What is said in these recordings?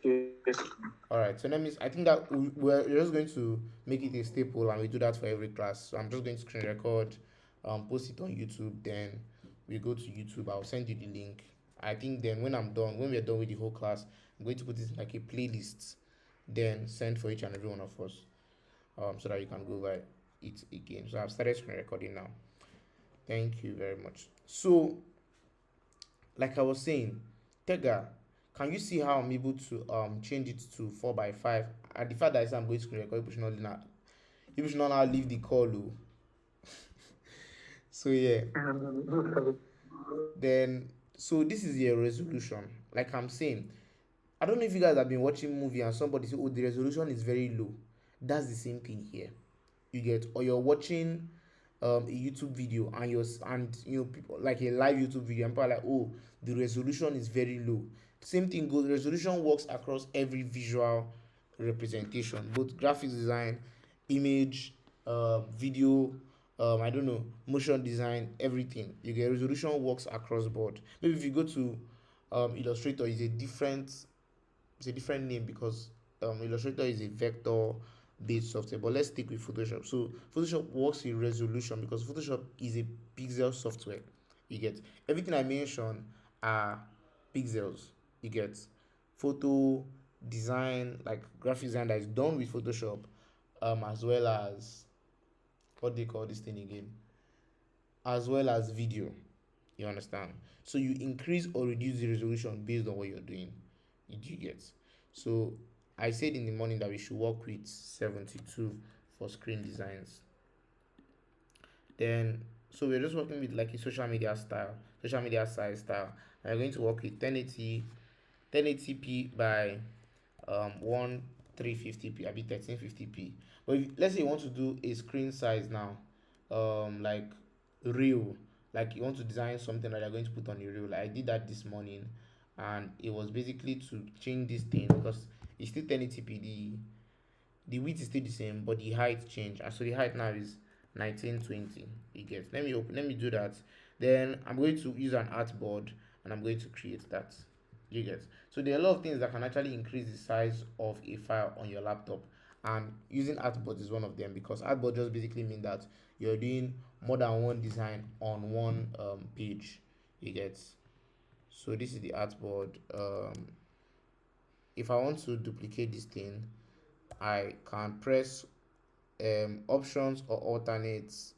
yes. All right, so I think that we're just going to make it a staple, and we do that for every class. So I'm just going to screen record, post it on YouTube. Then we go to YouTube. I'll send you the link. I think then when we're done with the whole class, I'm going to put it in like a playlist. Then send for each and every one of us, so that you can go over it again. So I've started screen recording now. Thank you very much. So, like I was saying, Tega, can you see how I'm able to change it to 4 by 5? And the fact that I say I'm going to screen record, people should not now leave the call. Oh. So yeah, No problem. then so this is your resolution. Like I'm saying, I don't know if you guys have been watching movie and somebody say, "Oh, the resolution is very low." That's the same thing here. You get, or you're watching a YouTube video and people like a live YouTube video and people are like, "Oh, the resolution is very low." Same thing goes. Resolution works across every visual representation, both graphics design, image, video, I don't know, motion design, everything. You get, resolution works across board. Maybe if you go to Illustrator, it's a different name because Illustrator is a vector based software. But let's stick with Photoshop. So Photoshop works with resolution because Photoshop is a pixel software. You get, everything I mentioned are pixels. You get, photo design, like graphic design that is done with Photoshop, as well as what they call this thing again, as well as video. You understand? So you increase or reduce the resolution based on what you're doing. Did you get? So I said in the morning that we should work with 72 for screen designs. Then so we're just working with like a social media size style. And we're going to work with 1080p by 1350p, I be 1350p. But if, let's say you want to do a screen size now, like real, like you want to design something that you're going to put on a reel. Like I did that this morning, and it was basically to change this thing because it's still 1080p. The width is still the same, but the height changed, and so the height now is 1920. You get? Let me do that. Then I'm going to use an artboard, and I'm going to create that. You get? So there are a lot of things that can actually increase the size of a file on your laptop, and using artboard is one of them because artboard just basically mean that you're doing more than one design on one page. You get? So this is the artboard. If I want to duplicate this thing, I can press options or alternates,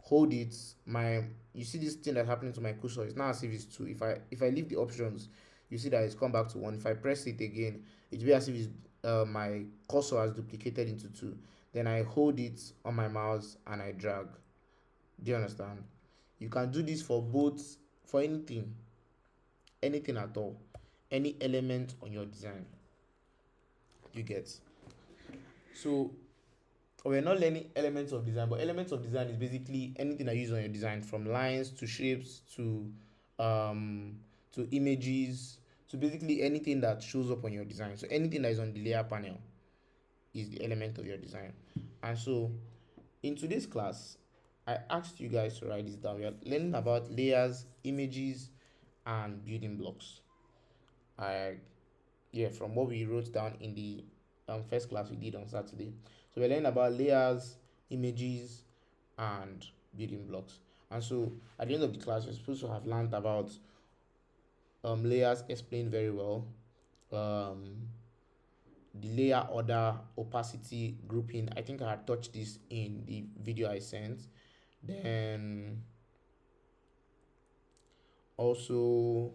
hold it. My You see this thing that's happening to my cursor, it's now as if it's two. If I leave the options, you see that it's come back to one. If I press it again, it'll be as if it's my cursor has duplicated into two. Then I hold it on my mouse and I drag. Do you understand? You can do this for both, for anything at all, any element on your design. You get? So we're not learning elements of design, but elements of design is basically anything I use on your design, from lines to shapes um to images, to basically anything that shows up on your design. So anything that is on the layer panel is the element of your design. And so in today's class, I asked you guys to write this down. We are learning about layers, images, and building blocks. I Yeah, from what we wrote down in the first class we did on Saturday. So we're learning about layers, images, and building blocks. And so at the end of the class, we're supposed to have learned about layers explained very well, um, the layer order, opacity, grouping. I think I had touched this in the video I sent. Then also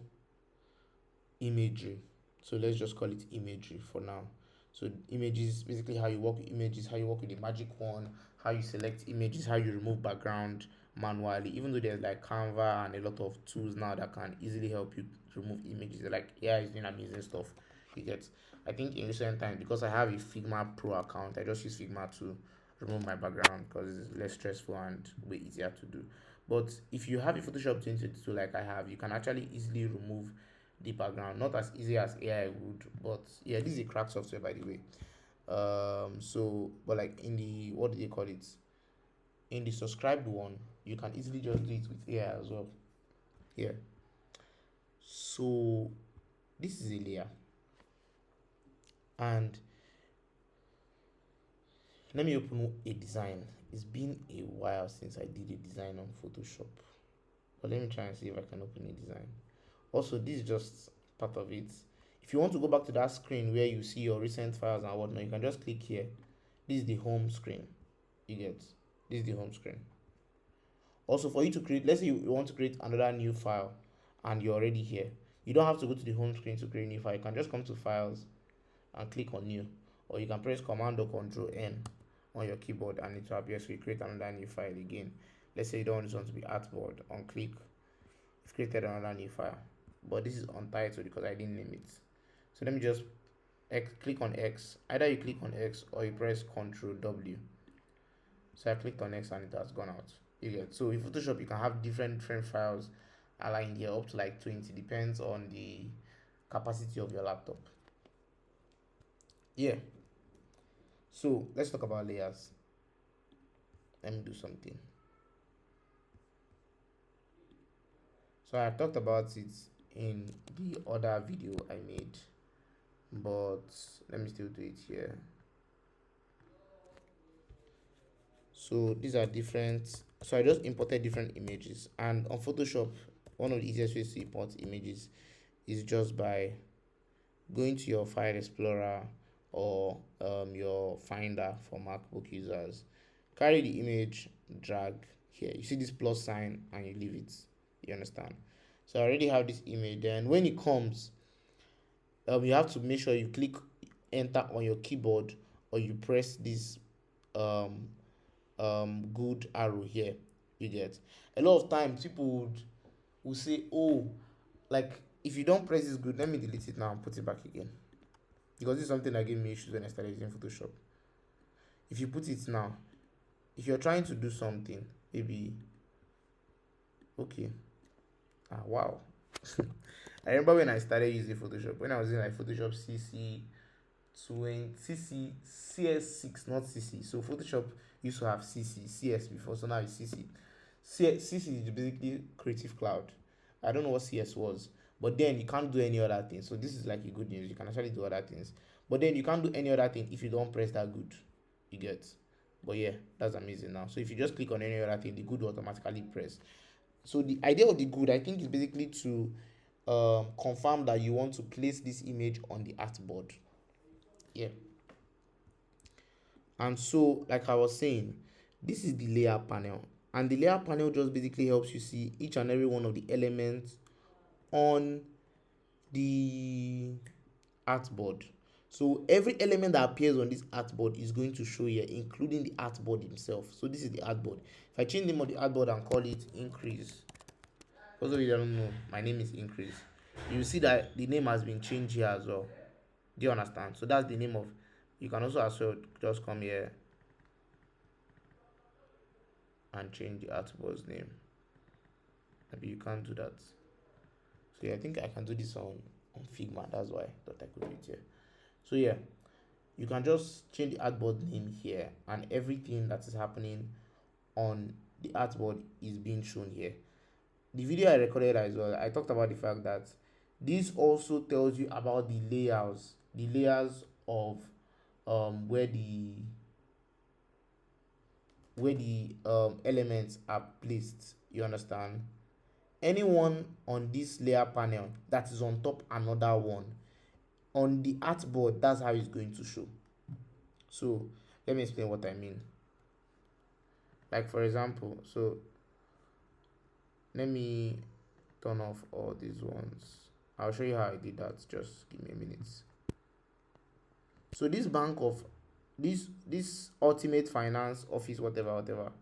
imagery. So let's just call it imagery for now. So images, basically how you work with images, how you work with the magic wand, how you select images, how you remove background manually. Even though there's like Canva and a lot of tools now that can easily help you remove images, like AI is doing amazing stuff. You get? I think in recent times, because I have a Figma Pro account, I just use Figma to remove my background because it's less stressful and way easier to do. But if you have a Photoshop 2022 like I have, you can actually easily remove the background. Not as easy as AI would, but yeah, this is a crack software by the way. So but like in the, what do they call it? In the subscribed one, you can easily just do it with AI as well. Yeah. So this is a layer. And let me open a design. It's been a while since I did a design on Photoshop, but let me try and see if I can open a design. Also, this is just part of it. If you want to go back to that screen where you see your recent files and whatnot, you can just click here. This is the home screen. You get, this is the home screen. Also, for you to create, let's say you want to create another new file and you're already here, you don't have to go to the home screen to create a new file. You can just come to files and click on new, or you can press command or control N on your keyboard and it will appear. So you create another new file again. Let's say you don't want this one to be artboard. On click, you've created another new file, but this is untitled because I didn't name it. So let me just click on X. Either you click on X or you press Control W. So I clicked on X and it has gone out. You get, so in Photoshop you can have different files aligned here, up to like 20, depends on the capacity of your laptop. Yeah, so let's talk about layers. Let me do something. So I talked about it in the other video I made, but let me still do it here. So these are different. So I just imported different images, and on Photoshop, one of the easiest ways to import images is just by going to your file explorer or your finder for MacBook users. Carry the image, drag here. You see this plus sign, and you leave it. You understand? So I already have this image. Then when it comes, you have to make sure you click enter on your keyboard, or you press this um good arrow here. You get, a lot of times people would say, oh, like if you don't press this good, let me delete it now and put it back again, because this is something that gave me issues when I started using Photoshop. If you put it now, if you're trying to do something, maybe, okay, wow. I remember when I started using Photoshop, when I was in like Photoshop CC 20 CC CS6, not CC. So Photoshop used to have CC CS before, so now it's CC. CC is basically Creative Cloud. I don't know what CS was, but then you can't do any other thing. So this is like a good news. You can actually do other things, but then you can't do any other thing if you don't press that good. You get, but yeah, that's amazing now. So if you just click on any other thing, the good will automatically press. So the idea of the good, I think, is basically to confirm that you want to place this image on the artboard. Yeah. And so, like I was saying, this is the layer panel, and the layer panel just basically helps you see each and every one of the elements on the artboard. So every element that appears on this artboard is going to show here, including the artboard himself. So this is the artboard. If I change the name of the artboard and call it increase, for those of you that don't know, my name is increase, you see that the name has been changed here as well. Do you understand? So that's the name of, you can also as well just come here and change the artboard's name. Maybe you can't do that. So yeah, I think I can do this on Figma. That's why I thought I could do it here. So yeah, you can just change the artboard name here, and everything that is happening on the artboard is being shown here. The video I recorded as well, I talked about the fact that this also tells you about the layers of where the elements are placed. You understand? Anyone on this layer panel that is on top another one on the artboard, that's how it's going to show. So let me explain what I mean. Like for example, so let me turn off all these ones. I'll show you how I did that. Just give me a minute. So this bank of this ultimate finance office, whatever,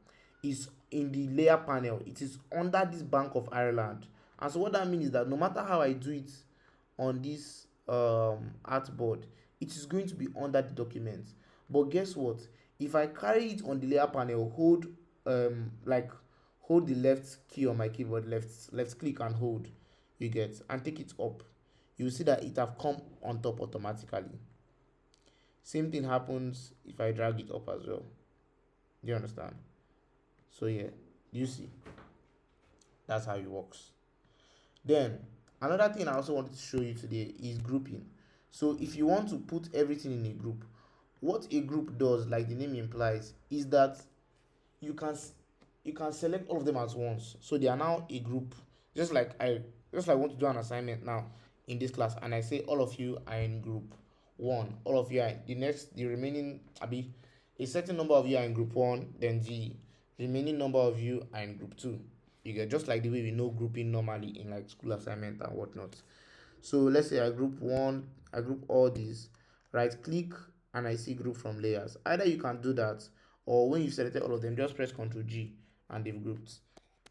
is in the layer panel. It is under this Bank of Ireland. And so what that means is that no matter how I do it on this artboard, it is going to be under the document. But guess what? If I carry it on the layer panel, hold the left key on my keyboard, left click and hold, you get, and take it up, you see that it have come on top automatically. Same thing happens if I drag it up as well. Do you understand? So yeah, you see, that's how it works. Then another thing I also wanted to show you today is grouping. So if you want to put everything in a group, what a group does, like the name implies, is that you can you can select all of them at once, so they are now a group. just like i just like I want to do an assignment now in this class, and I say all of you are in group one, all of you are the remaining abi a certain number of you are in group one, then the remaining number of you are in group two. You get, just like the way we know grouping normally in like school assignment and whatnot. So let's say I group one, I group all these, right click, and I see group from layers. Either you can do that, or when you've selected all of them, just press Ctrl G and they've grouped.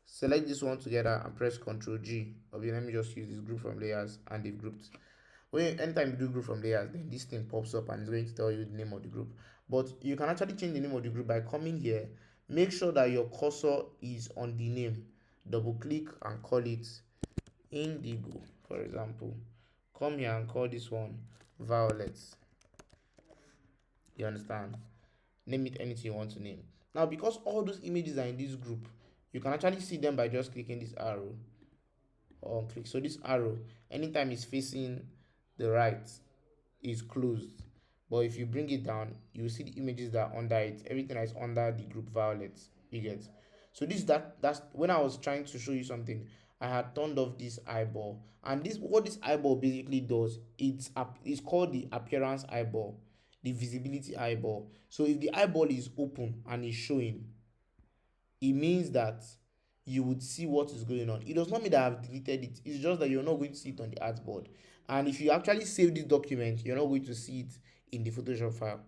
Select this one together and press Ctrl G. Okay, let me just use this group from layers and they've grouped. Anytime you do group from layers, then this thing pops up and it's going to tell you the name of the group. But you can actually change the name of the group by coming here. Make sure that your cursor is on the name. Double click and call it indigo, for example. Come here and call this one violet. You understand? Name it anything you want to name. Now, because all those images are in this group, you can actually see them by just clicking this arrow or click. So this arrow, anytime it's facing the right, is closed. But if you bring it down, you will see the images that are under it. Everything that is under the group violet. You get. So that's when I was trying to show you something. I had turned off this eyeball, and this what this eyeball basically does. It's called the appearance eyeball, the visibility eyeball. So if the eyeball is open and is showing, it means that you would see what is going on. It does not mean that I've deleted it. It's just that you're not going to see it on the artboard. And if you actually save this document, you're not going to see it in the Photoshop file.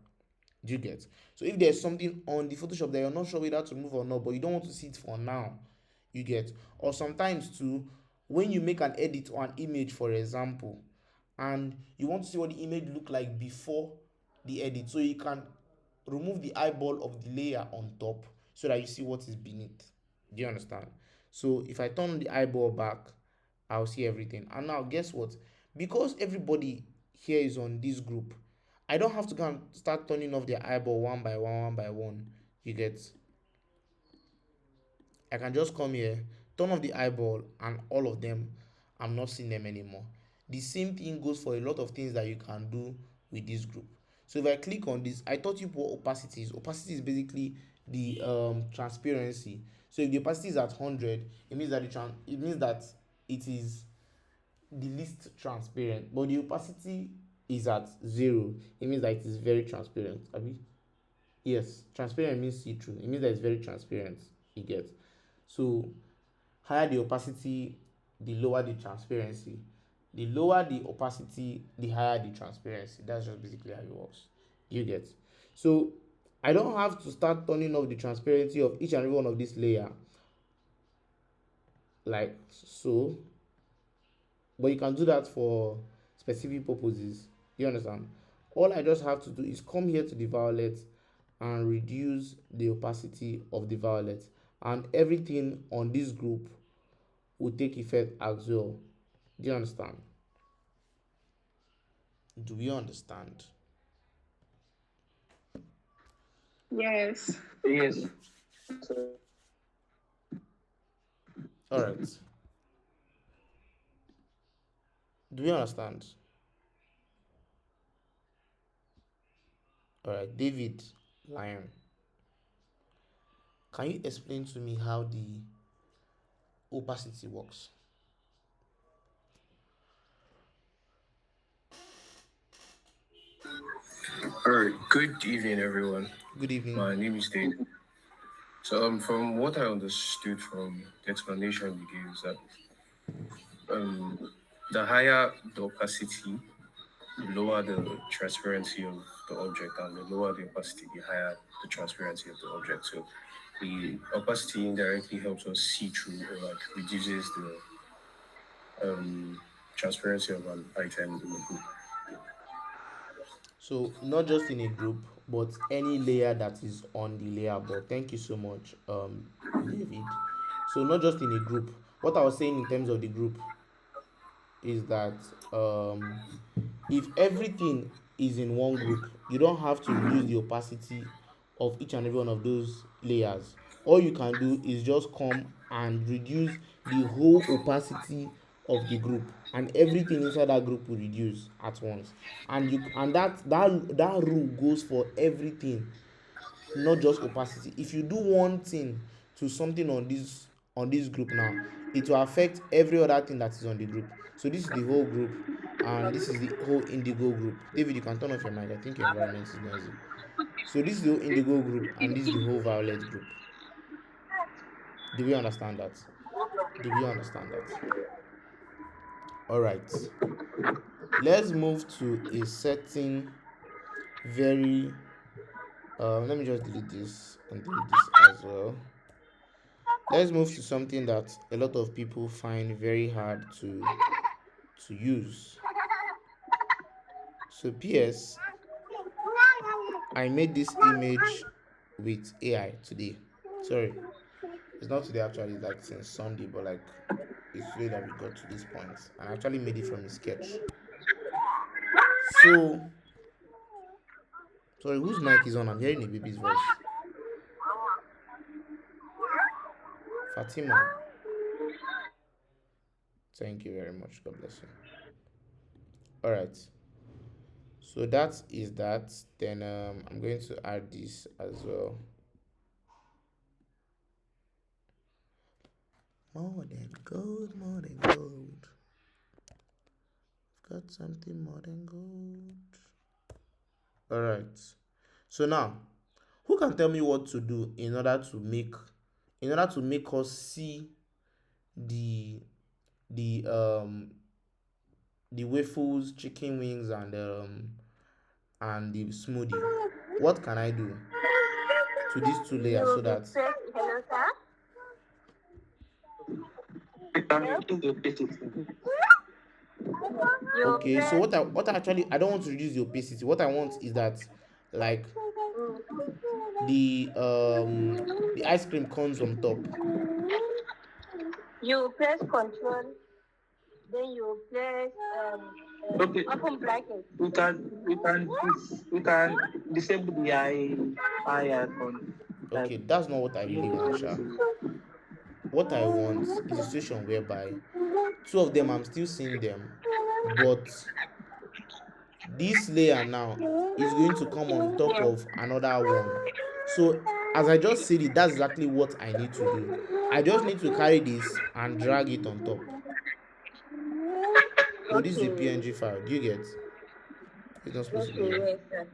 Do you get? So if there's something on the Photoshop that you're not sure whether to move or not, but you don't want to see it for now, you get. Or sometimes too, when you make an edit or an image, for example, and you want to see what the image look like before the edit, so you can remove the eyeball of the layer on top so that you see what is beneath. Do you understand? So if I turn the eyeball back, I'll see everything. And now guess what? Because everybody here is on this group, I don't have to go and start turning off their eyeball one by one. You get? I can just come here, turn off the eyeball, and all of them, I'm not seeing them anymore. The same thing goes for a lot of things that you can do with this group. So if I click on this, I taught you what opacity is. Opacity is basically the transparency. So if the opacity is at 100, it means that it is the least transparent. But the opacity is at 0, it means that it is very transparent. Abi? Yes, transparent means see-through. It means that it's very transparent. You get. So higher the opacity, the lower the transparency. The lower the opacity, the higher the transparency. That's just basically how it works. You get. So I don't have to start turning off the transparency of each and every one of this layer like so, but you can do that for specific purposes. You understand? All I just have to do is come here to the violet and reduce the opacity of the violet, and everything on this group will take effect as well. Do you understand? Do you understand? Yes. Yes. All right. Do you understand? All right, David Lion. Can you explain to me how the opacity works? All right. Good evening, everyone. Good evening. My name is Dave. So, from what I understood from the explanation you gave, is that um, the higher the opacity, the lower the transparency of the object, and the lower the opacity, the higher the transparency of the object. So, the opacity indirectly helps us see through, or like reduces the transparency of an item in the group. So not just in a group, but any layer that is on the layer board. Thank you so much, David. So not just in a group. What I was saying in terms of the group is that if everything is in one group, you don't have to reduce the opacity of each and every one of those layers. All you can do is just come and reduce the whole opacity of the group, and everything inside that group will reduce at once. And that rule goes for everything, not just opacity. If you do one thing to something on this group now, it will affect every other thing that is on the group. So this is the whole group, and this is the whole indigo group. David, you can turn off your mic. I think your environment is noisy. So this is the whole indigo group, and this is the whole violet group. Do we understand that? Do we understand that? All right. Let's move to a certain very let me just delete this and delete this as well. Let's move to something that a lot of people find very hard to use. So PS, I made this image with AI today. Sorry, it's not today actually, it's like since Sunday, but like it's today that we got to this point. And I actually made it from a sketch. So sorry, whose mic is on? I'm hearing a baby's voice. Fatima. Thank you very much. God bless you. Alright. So that is that. Then I'm going to add this as well. More than gold, more than gold. Got something more than gold. Alright. So now, who can tell me what to do in order to make us see the the um the waffles, chicken wings, and the smoothie? What can I do to these two layers so that okay, so what I actually I don't want to reduce the opacity. What I want is that like the ice cream cones on top. You press control, then you press Okay, open bracket. we can disable the eye icon. Like Okay, that's not what I really want, Sha. What I want is a situation whereby two of them I'm still seeing them, but this layer now is going to come on top of another one. So as I just said it, that's exactly what I need to do. I just need to carry this and drag it on top. Oh, this is a Okay. PNG file. Do you get? It's not supposed to Okay, be. yes, sir.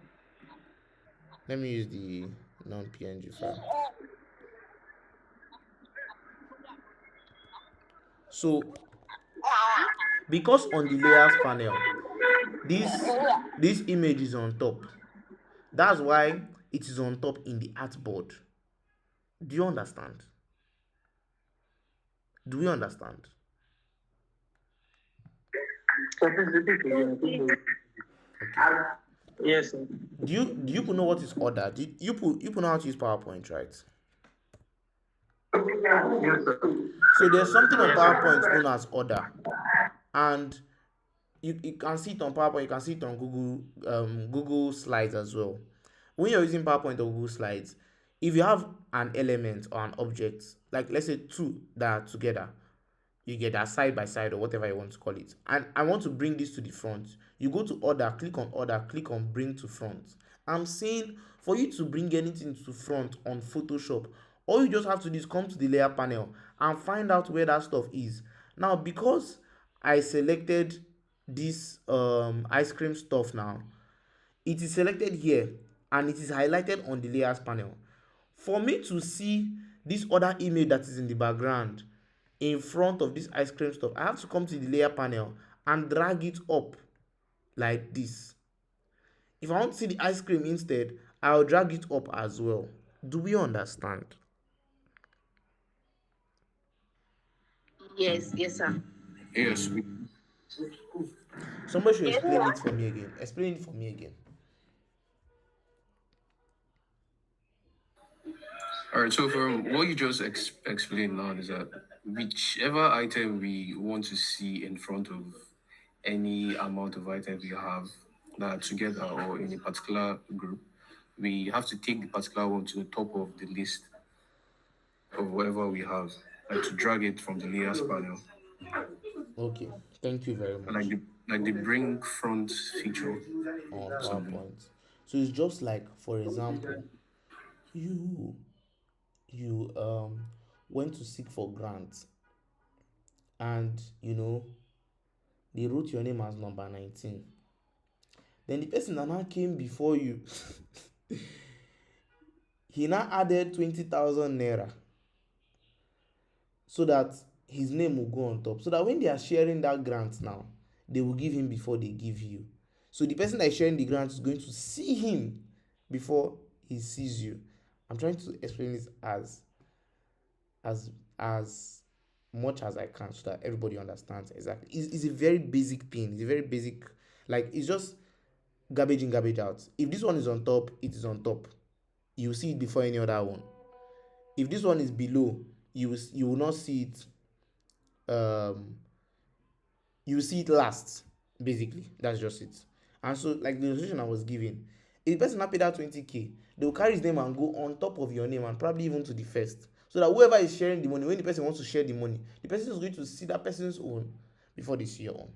Let me use the non-PNG file. So because on the layers panel, this image is on top. That's why it is on top in the artboard. Do you understand? Do we understand? okay. Okay. Yes, sir. Do you know what is order? You know how to use PowerPoint, right? Yes, sir. So there's something on PowerPoint known as order, and you can see it on PowerPoint. You can see it on Google Slides as well. When you're using PowerPoint or Google Slides, if you have an element or an object, like let's say two that are together, you get that side by side or whatever you want to call it, and I want to bring this to the front, you go to order, click on bring to front. I'm saying for you to bring anything to front on Photoshop, all you just have to do is come to the layer panel and find out where that stuff is. Now because I selected this ice cream stuff, now it is selected here and it is highlighted on the layers panel. For me to see this other image that is in the background in front of this ice cream stuff, I have to come to the layer panel and drag it up like this. If I want to see the ice cream instead, I'll drag it up as well. Do we understand? Yes, yes, sir. Yes. Somebody should explain it for me again. Explain it for me again. All right. So from what you just explained now is that whichever item we want to see in front of any amount of items we have that are together or in a particular group, we have to take the particular one to the top of the list of whatever we have, like to drag it from the layers panel. Okay, thank you very like much. the bring front feature On or something. PowerPoint. So it's just like, for example, you you went to seek for grants, and they wrote your name as number 19. Then the person that now came before you, he now added 20,000 naira so that his name will go on top. So that when they are sharing that grant now, they will give him before they give you. So the person that is sharing the grant is going to see him before he sees you. I'm trying to explain this as as much as I can so that everybody understands exactly. It's a very basic thing. It's a very basic, like, it's just garbage in, garbage out. If this one is on top, it is on top. You see it before any other one. If this one is below, you will not see it. You will see it last. Basically, that's just it. And so, like the illustration I was giving, if the person now paid that 20K, they will carry his name and go on top of your name and probably even to the first. So that whoever is sharing the money, when the person wants to share the money, the person is going to see that person's own before they see your own.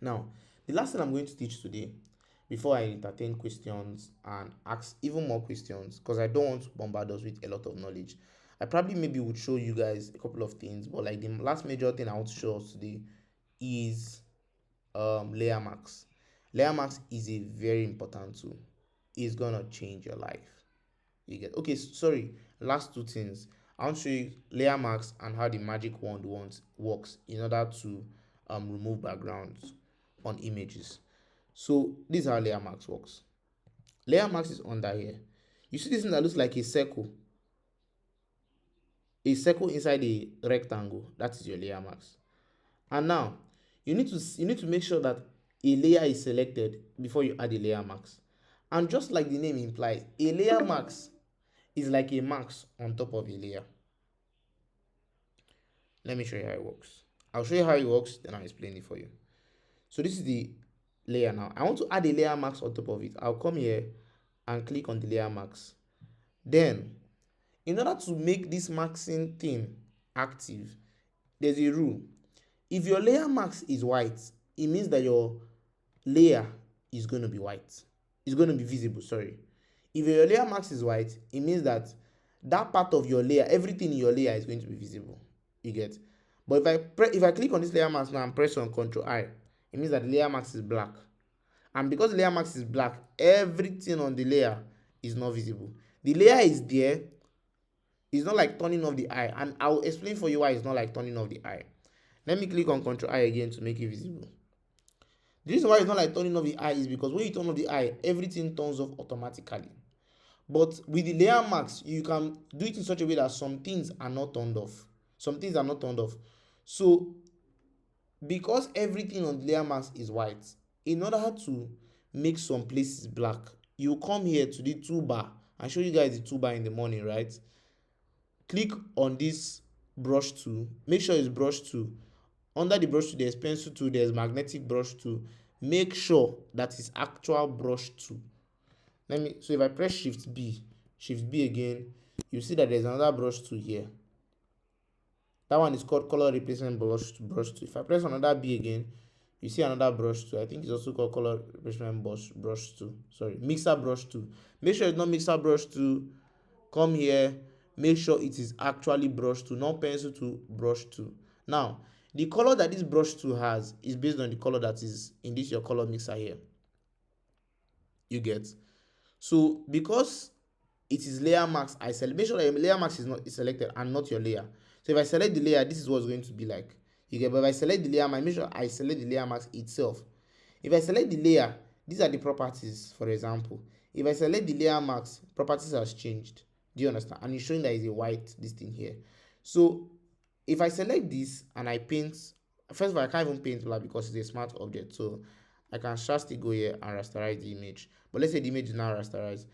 Now, the last thing I'm going to teach today, before I entertain questions and ask even more questions, because I don't want to bombard us with a lot of knowledge. I probably maybe would show you guys a couple of things, but like the last major thing I want to show us today is layer max. Layer max is a very important tool. It's gonna change your life. You get, okay, sorry, last two things. I want to show you layer max and how the magic wand works in order to remove backgrounds on images. So this is how layer max works. Layer max is under here. You see this thing that looks like a circle inside a rectangle. That is your layer max. And now you need to make sure that a layer is selected before you add a layer max. And just like the name implies, a layer max is like a max on top of a layer. Let me show you how it works. I'll show you how it works, then I'll explain it for you. So this is the layer now. I want to add a layer mask on top of it. I'll come here and click on the layer mask. Then, in order to make this masking thing active, there's a rule. If your layer mask is white, it means that your layer is going to be white. It's going to be visible, sorry. If your layer mask is white, it means that that part of your layer, everything in your layer is going to be visible. You get? But if I click on this layer mask now and press on Ctrl I, it means that the layer mask is black. And because the layer mask is black, everything on the layer is not visible. The layer is there. It's not like turning off the eye. And I'll explain for you why it's not like turning off the eye. Let me click on Ctrl I again to make it visible. The reason why it's not like turning off the eye is because when you turn off the eye, everything turns off automatically. But with the layer mask, you can do it in such a way that some things are not turned off. Some things are not turned off. So, because everything on the layer mask is white, in order to make some places black, you come here to the toolbar. I show you guys the toolbar in the morning, right? Click on this brush tool. Make sure it's brush tool. Under the brush tool, there's pencil tool, there's magnetic brush tool. Make sure that it's actual brush tool. So if I press shift B again, you see that there's another brush tool here. That one is called color replacement brush tool. If I press another B again, you see another brush tool. I think it's also called color replacement brush tool. Sorry, mixer brush tool. Make sure it's not mixer brush tool. Come here, make sure it is actually brush tool, not pencil tool, brush tool. Now, the color that this brush tool has is based on the color that is in this your color mixer here. You get? So because it is layer mask, I select, make sure that your layer mask is selected and not your layer. So if I select the layer, this is what it's going to be like. You get? But if I select the layer mask, make sure I select the layer mask itself. If I select the layer, these are the properties, for example. If I select the layer mask, properties has changed. Do you understand? And it's showing that is a white this thing here. So if I select this and I paint, first of all, I can't even paint black because it's a smart object. So I can just go here and rasterize the image. But let's say the image is now rasterized.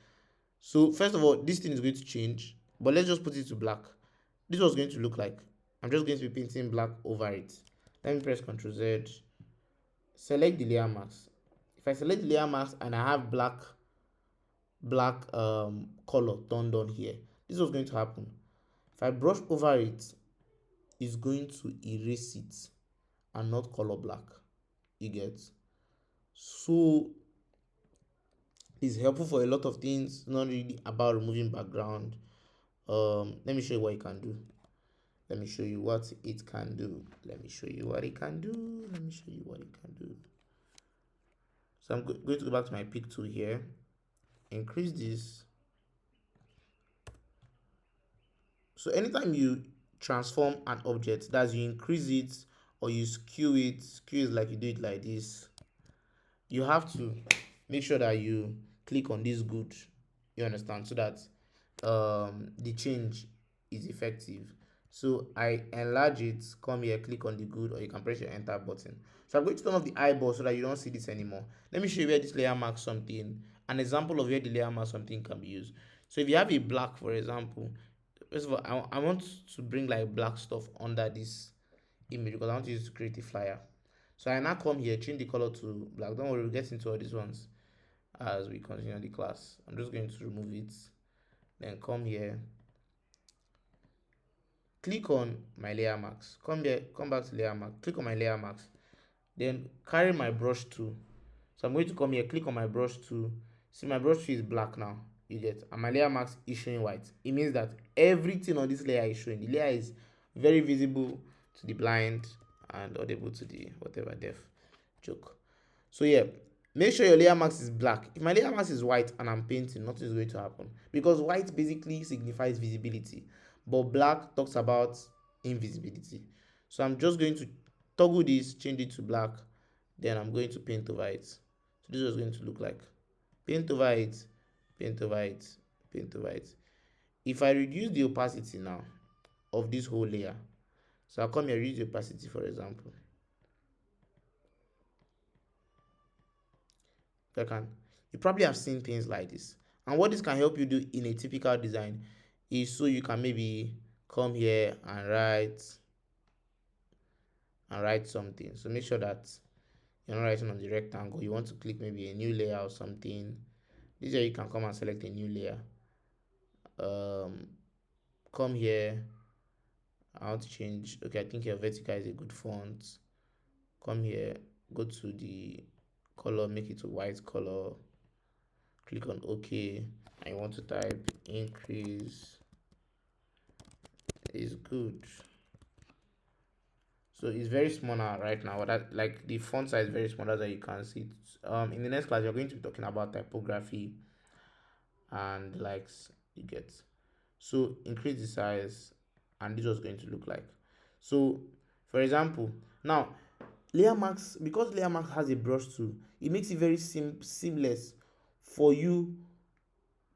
So first of all, this thing is going to change, but let's just put it to black. This was going to look like. I'm just going to be painting black over it. Let me press Ctrl Z. Select the layer mask. If I select the layer mask and I have black color turned on here, this was going to happen. If I brush over it, it's going to erase it. and not color black. You get? So it's helpful for a lot of things, not really about removing background. Let me show you what you can do. Let me show you what it can do. Let me show you what it can do. Let me show you what it can do. So I'm going to go back to my pick tool here. Increase this. So anytime you transform an object, that's you increase it or you skew it. Skew is like you do it like this. You have to make sure that you click on this good. You understand? So that the change is effective. So I enlarge it, come here, click on the good, or you can press your enter button. So I'm going to turn off the eyeball so that you don't see this anymore. Let me show you where this layer marks something. An example of where the layer marks something can be used. So if you have a black, for example, first of all, I want to bring like black stuff under this image because I want to use to create a flyer. So I now come here, change the color to black. Don't worry, we'll get into all these ones as we continue the class. I'm just going to remove it. Then come here, click on my layer marks. Come here, come back to layer mark. Click on my layer marks. Then carry my brush tool. So I'm going to come here, click on my brush tool. See, my brush tool is black now. You get, and my layer marks is showing white. It means that everything on this layer is showing. The layer is very visible to the blind and audible to the whatever deaf joke. So yeah, make sure your layer mask is black. If my layer mask is white and I'm painting, nothing is going to happen because white basically signifies visibility, but black talks about invisibility. So I'm just going to toggle this, change it to black, then I'm going to paint over it. So this is what it's going to look like. Paint over it, paint over it, paint over it. If I reduce the opacity now of this whole layer, so I'll come here, reduce the opacity, for example. If I can, you probably have seen things like this. And what this can help you do in a typical design is so you can maybe come here and write something. So make sure that you're not writing on the rectangle. You want to click maybe a new layer or something. This is where you can come and select a new layer. Come here. I want to change. Okay, I think your vertical is a good font. Come here, go to the color, make it a white color. Click on OK. And you want to type increase is good. So it's very small now, right now. That, like, the font size is very small, that's why you can see it. In the next class, you're going to be talking about typography and likes you get. So increase the size, and this was going to look like. So for example, now layer marks, because layer marks has a brush tool, it makes it very seamless for you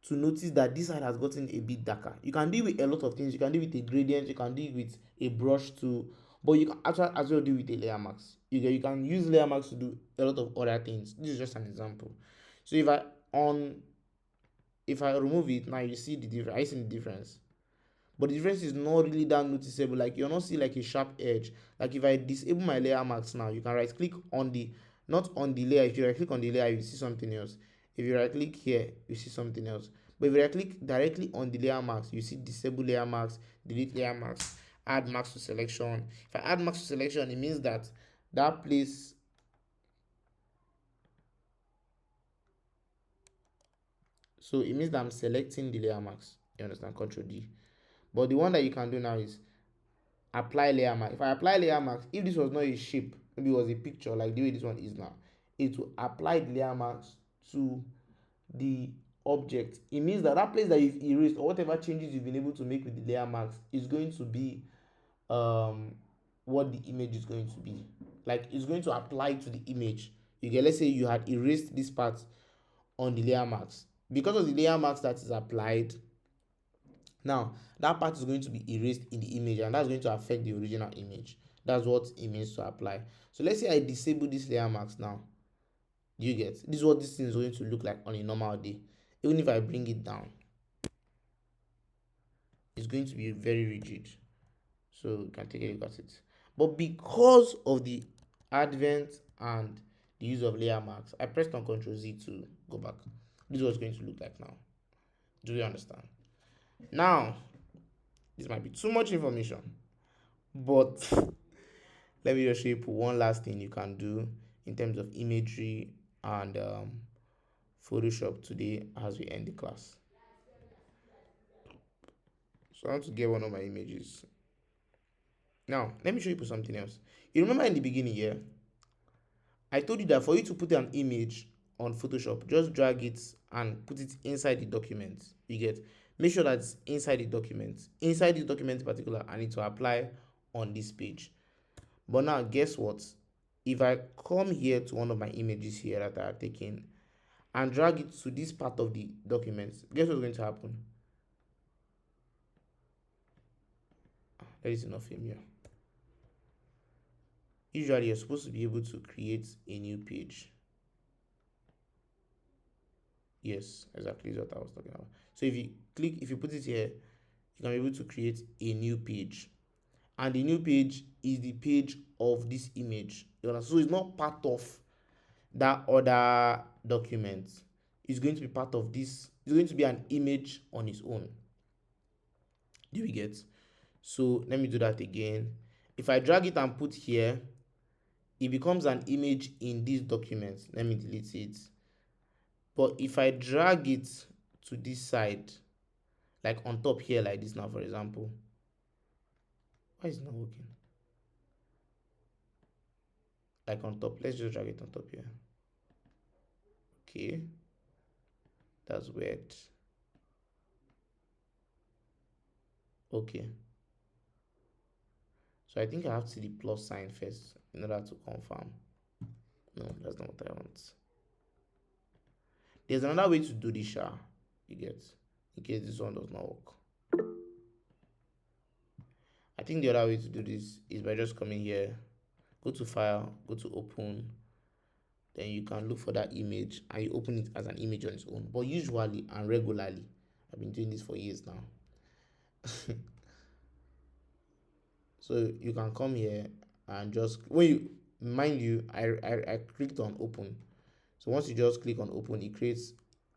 to notice that this side has gotten a bit darker. You can do with a lot of things. You can do with a gradient, you can do with a brush tool, but you can actually as well do with a layer marks. You can use layer marks to do a lot of other things. This is just an example. So if I remove it now, you see the difference. I see the difference, but the difference is not really that noticeable. Like you're not see like a sharp edge. Like if I disable my layer marks now, you can right click on the, not on the layer. If you right click on the layer, you see something else. If you right click here, you see something else. But if you right click directly on the layer marks, you see disable layer marks, delete layer marks, add marks to selection. If I add marks to selection, it means that that place, so it means that I'm selecting the layer marks. You understand? Control D. But the one that you can do now is apply layer mask. If I apply layer mask, if this was not a shape, maybe it was a picture like the way this one is now, it will apply the layer mask to the object. It means that that place that you've erased or whatever changes you've been able to make with the layer mask is going to be what the image is going to be. Like it's going to apply to the image. You get, let's say you had erased this part on the layer mask. Because of the layer mask that is applied, now that part is going to be erased in the image, and that's going to affect the original image. That's what it means to apply. So let's say I disable this layer mask now. Do you get? This is what this thing is going to look like on a normal day. Even if I bring it down, it's going to be very rigid. So you can take a look at it. But because of the advent and the use of layer marks, I pressed on Ctrl Z to go back. This is what it's going to look like now. Do you understand? Now, this might be too much information, but let me just show you one last thing you can do in terms of imagery and Photoshop today as we end the class. So I want to get one of my images. Now, let me show you something else. You remember in the beginning here, I told you that for you to put an image on Photoshop, just drag it and put it inside the document. You get, make sure that it's inside the document. Inside the document in particular, I need to apply on this page. But now, guess what? If I come here to one of my images here that I have taken and drag it to this part of the document, guess what's going to happen? There is enough film here. Usually, you're supposed to be able to create a new page. Yes, exactly is what I was talking about. So if you put it here, you can be able to create a new page. And the new page is the page of this image. So it's not part of that other document. It's going to be part of this. It's going to be an image on its own. Do we get? So let me do that again. If I drag it and put here, it becomes an image in this document. Let me delete it. But if I drag it to this side, like on top here, like this now, for example, why is it not working? Like on top, let's just drag it on top here. Okay, that's weird. Okay, so I think I have to see the plus sign first in order to confirm. No, that's not what I want. There's another way to do this, you get, in case this one does not work. I think the other way to do this is by just coming here, go to file, go to open, then you can look for that image and you open it as an image on its own. But usually and regularly, I've been doing this for years now. So you can come here and just, when you, mind you, I clicked on open. So once you just click on open, it creates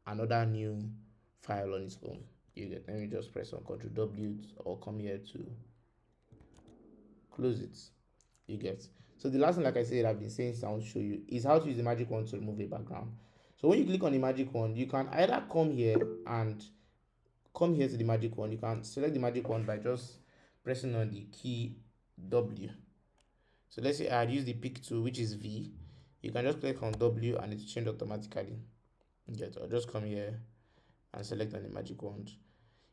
another new file on its own. You get, let me just press on Ctrl W or come here to close it. You get. So the last thing, like I said, I've been saying, I want to show you is how to use the magic wand to remove a background. So when you click on the magic wand, you can either come here and come here to the magic wand. You can select the magic wand by just pressing on the key W. So let's say I had used the pick tool, which is V. You can just click on W and it change automatically. Get, or just come here and select on the magic wand.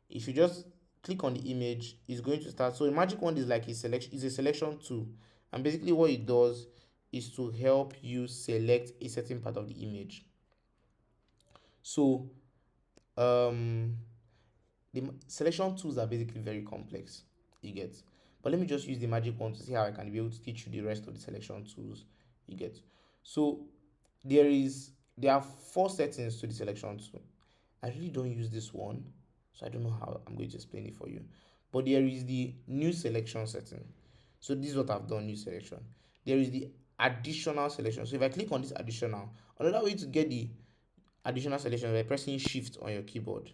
If you just click on the image, it's going to start. So a magic wand is like a selection tool, and basically what it does is to help you select a certain part of the image. So the selection tools are basically very complex, you get, but let me just use the magic wand to see how I can be able to teach you the rest of the selection tools, you get. So there are 4 settings to the selection tool. I really don't use this one, so I don't know how I'm going to explain it for you. But there is the new selection setting. So this is what I've done, new selection. There is the additional selection. So if I click on this additional, another way to get the additional selection is by pressing shift on your keyboard.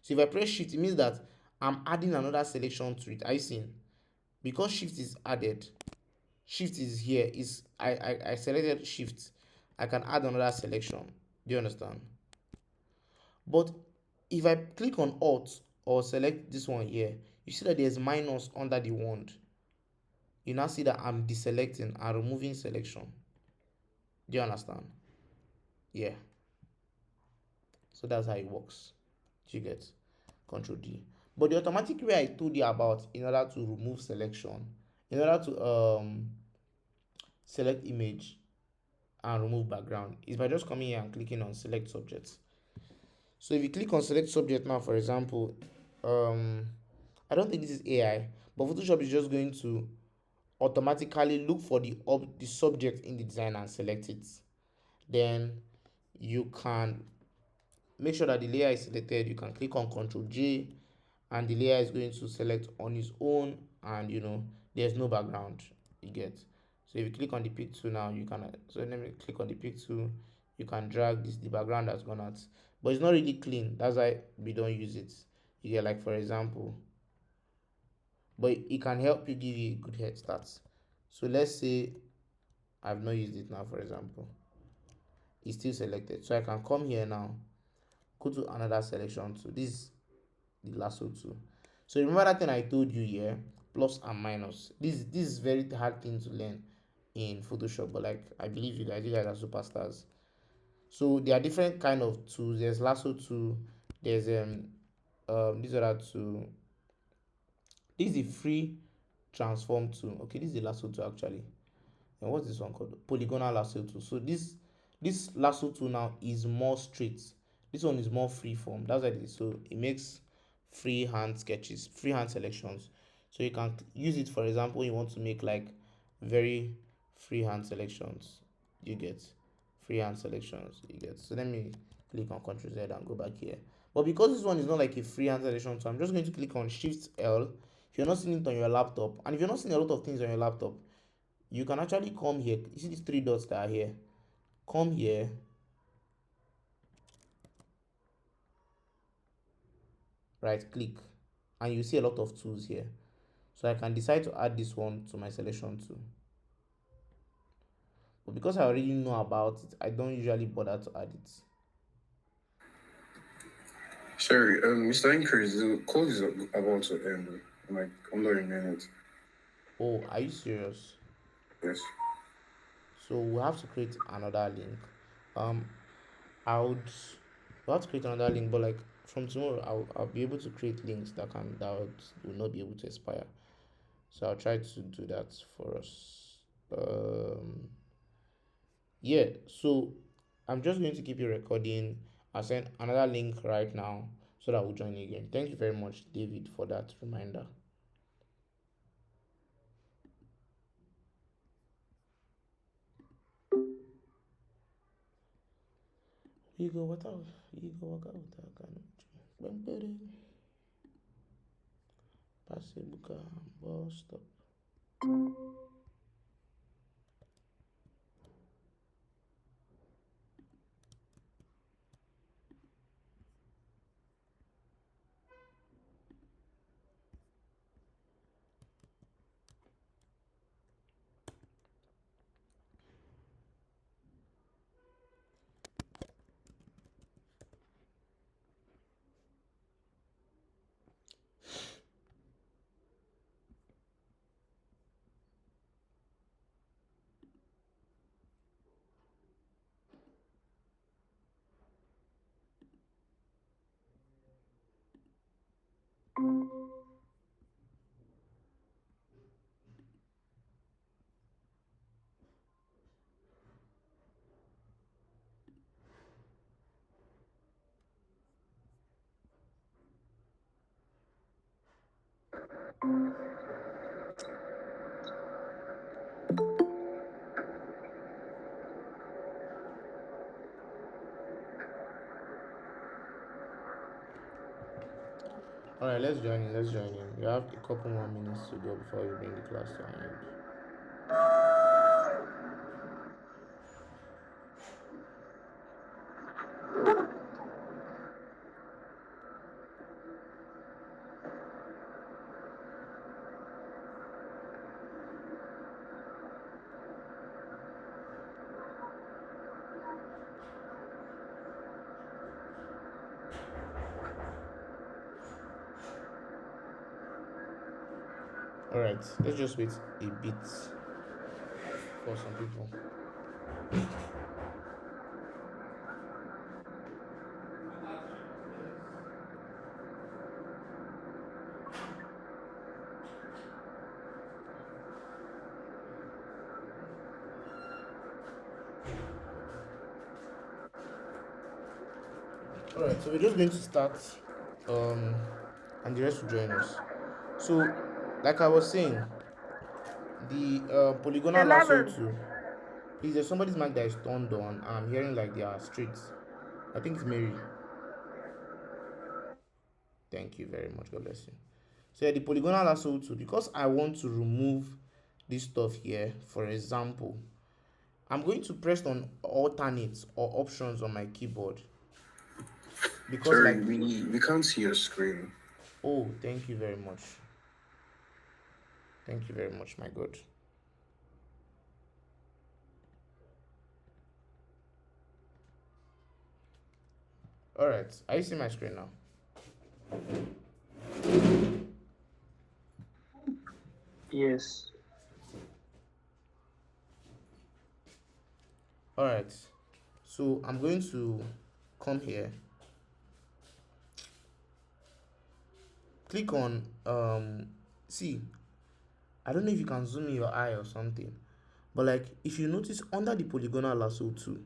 So if I press shift, it means that I'm adding another selection to it. Are you seeing? Because shift is added, shift is here, is I selected shift, I can add another selection. Do you understand? But if I click on alt or select this one here, you see that there's minus under the wand. You now see that I'm deselecting and removing selection. Do you understand? Yeah. So that's how it works. Do you get? Control D. But the automatic way I told you about in order to remove selection, in order to select image and remove background, is by just coming here and clicking on select subject. So if you click on select subject now, for example, I don't think this is AI, but Photoshop is just going to automatically look for the subject in the design and select it. Then you can make sure that the layer is selected. You can click on Ctrl J and the layer is going to select on its own, and there's no background, you get. So if you click on the pick tool now, you can, so let me click on the pick tool, you can drag this, the background has gone out, but it's not really clean, that's why we don't use it, you get, like for example. But it can help you, give you a good head start. So let's say I've not used it now, for example. It's still selected. So I can come here now, go to another selection tool. This is the lasso tool. So remember that thing I told you here, plus and minus. This is very hard thing to learn in Photoshop, but like I believe you guys are superstars. So there are different kind of tools. There's lasso tool. There's these other two. This is the free transform tool. Okay, this is the lasso tool actually. And what's this one called? Polygonal lasso tool. So this lasso tool now is more straight. This one is more free form. That's what it is. So it makes freehand sketches, freehand selections. So you can use it, for example, you want to make like very freehand selections. You get freehand selections. You get. So let me click on Ctrl Z and go back here. But because this one is not like a freehand selection, so I'm just going to click on Shift L. If you're not seeing it on your laptop, and if you're not seeing a lot of things on your laptop, you can actually come here. You see these three dots that are here. Come here, right click, and you see a lot of tools here. So I can decide to add this one to my selection tool. But because I already know about it, I don't usually bother to add it. Sorry, Mr. Increase, the call is about to end. Like, under a minute. Oh, are you serious? Yes. So we have to create another link. I would we have to create another link, but like from tomorrow, I'll be able to create links will not be able to expire. So I'll try to do that for us. Yeah, so I'm just going to keep you recording. I'll send another link right now so that we'll join you again. Thank you very much, David, for that reminder. You go what out? You go work out. Pasibuka bus stop. All right, let's join in. Let's join in. You have a couple more minutes to go before we bring the class to an end. All right, let's just wait a bit for some people. All right, so we're just going to start, and the rest will join us. So, like I was saying, the polygonal lasso 11. tool. Please, there's somebody's mic that is turned on. I'm hearing like they are straight. I think it's Mary. Thank you very much. God bless you. So yeah, the polygonal lasso tool, because I want to remove this stuff here, for example, I'm going to press on alternate or options on my keyboard. Because Sorry, like, we can't see your screen. oh, thank you very much. Thank you very much, my God. All right. Are you seeing my screen now? Yes. All right. So I'm going to come here, click on see, I don't know if you can zoom in your eye or something, but like if you notice under the polygonal lasso tool,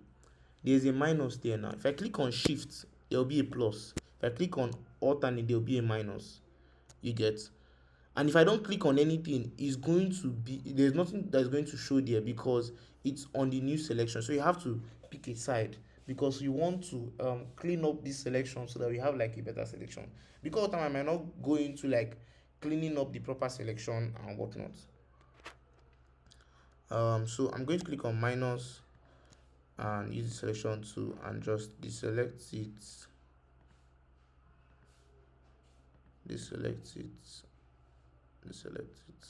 there's a minus there now. If I click on shift, there'll be a plus. If I click on alternate, there'll be a minus. You get? And if I don't click on anything, it's going to be, there's nothing that's going to show there because it's on the new selection. So you have to pick a side because you want to clean up this selection so that we have like a better selection. Because of time I might not go into like cleaning up the proper selection and whatnot. So I'm going to click on minus and use the selection tool and just deselect it, deselect it, deselect it.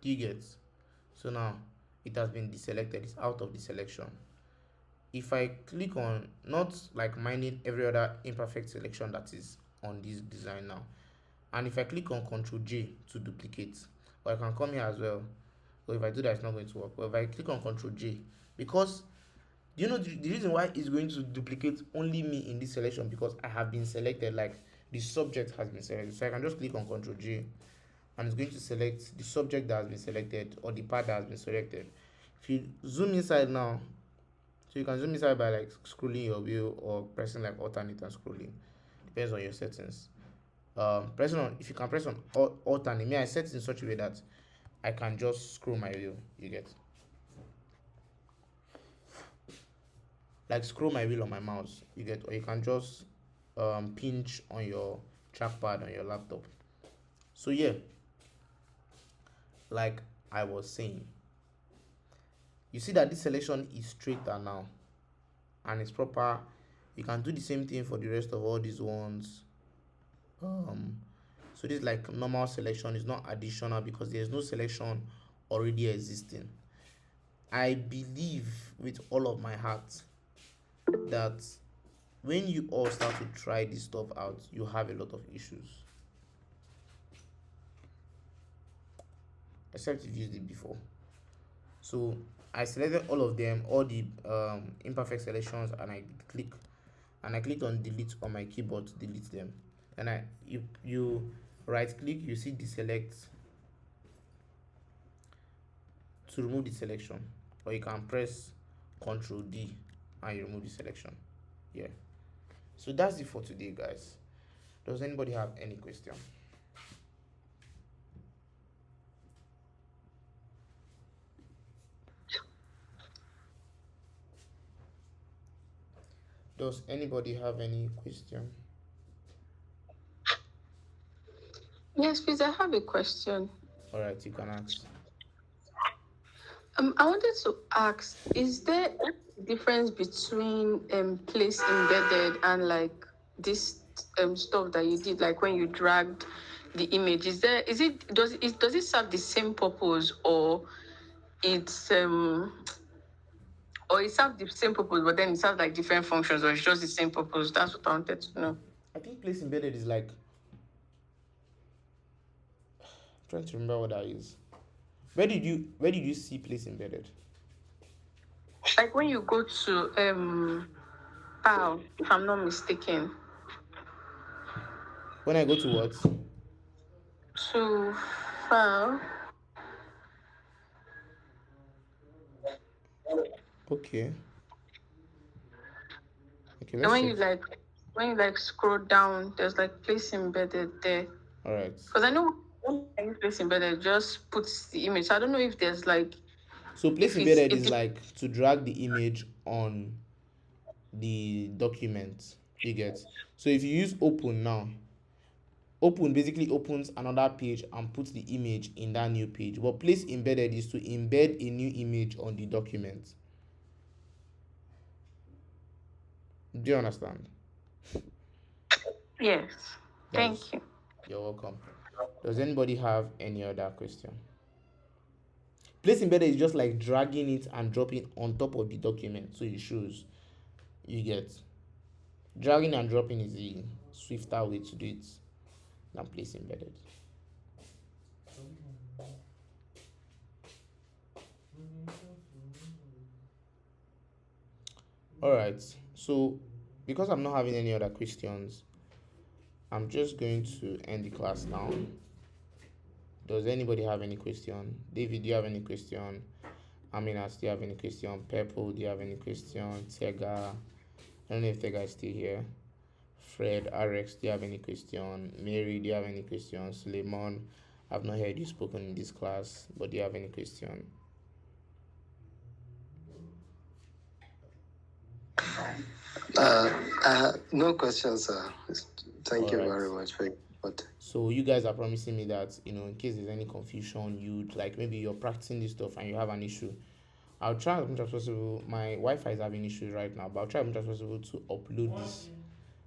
Do you get? So now it has been deselected, it's out of the selection. If I click on, not like minding every other imperfect selection that is on this design now, and if I click on Ctrl J to duplicate, or I can come here as well, or if I do that it's not going to work, but if I click on Ctrl J, because you know the reason why it's going to duplicate only me in this selection, because I have been selected, like the subject has been selected. So I can just click on Ctrl J and it's going to select the subject that has been selected or the part that has been selected. If you zoom inside now, so you can zoom inside by like scrolling your wheel or pressing like alternate and scrolling, depends on your settings. Pressing on, if you can press on alternate, me I set it in such a way that I can just scroll my wheel. You get? Like scroll my wheel on my mouse. You get? Or you can just pinch on your trackpad on your laptop. So yeah, like I was saying, you see that this selection is straighter now and it's proper. You can do the same thing for the rest of all these ones. So this is like normal selection, is not additional because there's no selection already existing. I believe with all of my heart that when you all start to try this stuff out, you have a lot of issues, except you've used it before. So I selected all of them, all the imperfect selections, and I clicked on delete on my keyboard to delete them. And you right click, you see deselect to remove the selection, or you can press Ctrl D and you remove the selection. Yeah. So that's it for today, guys. Does anybody have any question? Does anybody have any question? Yes, please, I have a question. All right, you can ask. I wanted to ask, is there a difference between place embedded and like this stuff that you did, like when you dragged the image? Does it serve the same purpose, or it's or it serves the same purpose, but then it serves like different functions, or it's just the same purpose? That's what I wanted to know. I think place embedded is like, I'm trying to remember what that is. Where did you see place embedded? Like when you go to file, if I'm not mistaken, When I go to what? to file. Okay. Okay, And let's check. when you like scroll down, there's like place embedded there. All right. Because I know when I use place embedded, it just puts the image. So I don't know if there's like So place if it's embedded if is the like to drag the image on the document. You get? So if you use open now, open basically opens another page and puts the image in that new page. But place embedded is to embed a new image on the document. Do you understand? yes. That's, Thank you. you're welcome. Does anybody have any other question? Place embedded is just like dragging it and dropping on top of the document so it shows. You get. Dragging and dropping is the swifter way to do it than place embedded. Alright, so because I'm not having any other questions, I'm just going to end the class now. Does anybody have any question? David, do you have any question? Aminat, do you have any question? Purple, do you have any question? Tega, I don't know if Tega is still here. Fred, RX, do you have any question? Mary, do you have any questions? Suleiman, I've not heard you spoken in this class, but do you have any question? No questions, sir. Thank you Alright. very much for your support. So you guys are promising me that, in case there's any confusion, you'd like maybe you're practicing this stuff and you have an issue. I'll try as much as possible. My Wi-Fi is having issues right now, but I'll try as much as possible to upload this